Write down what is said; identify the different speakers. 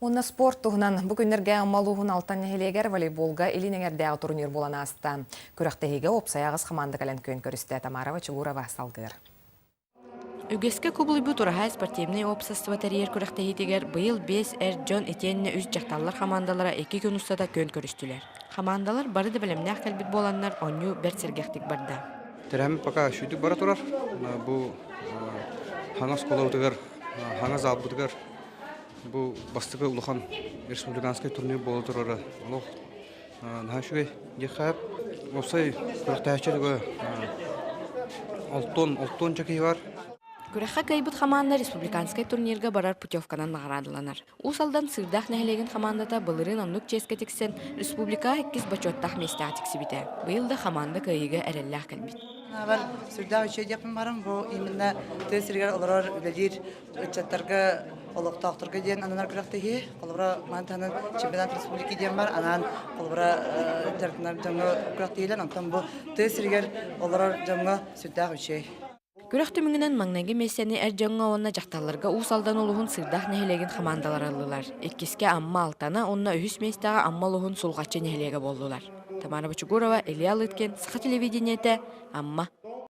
Speaker 1: Онна спорт туһунан бүгүннерге амалуһун алтан нехилегер волейболга илинеңердәге турнир булана аста. Күрәктәһиге опсаягыз команда кален көн көрүстә Тамара Чугурова салгыр.
Speaker 2: Үгеске кублыбы турахай спортивный общество терьер күрәктәһитегер быйыл 5 Джон Этенне үз жакталлар командалара 2 көн устада көн көрүстүләр. Командалар бары да белемнәк кәлбит боланнар оню бер сергәхтик барда.
Speaker 3: Терәм пока шүтүк бара турар. Бу хаңа сколаутыгар, хаңа залбутыгар. Бу бастыгы улахан республиканский турнир болу турары. Аллах нахшуй яхап осай күрәктәһичәлеге алтон чакый бар.
Speaker 2: Күрәхә кайбыт команда республиканский турнирга барар путевканан наградыланар. Усалдан сырдах нәһелеген командата былырын оннук ческә тиксен республика 2 бачоттах места тиксибите. Быел да команда кайыга әрәлләх кәлбит.
Speaker 4: Авал сырдах чәҗәкмен барам бу именно тесергә олар үләдир чаттарга олоктактырга дигән аннар күрәктәһи калбра мантаны чемпионат республика дигән бар анан калбра тәртнәр җаңга күрәктәйләр антан бу тесергә олар җаңга сырдах чәй.
Speaker 2: Күрәхтә меңнән маңнәге месәне әрҗаңга онна жакталларга усалдан улуһун сырдах нәһелеген командалар алдылар. Эккискә амма алтана онна үһүс местага амма улуһун сулгаччы нәһелеге болдулар. Тамара Чугурова, Илья Лыткин, Саха телевидениете, амма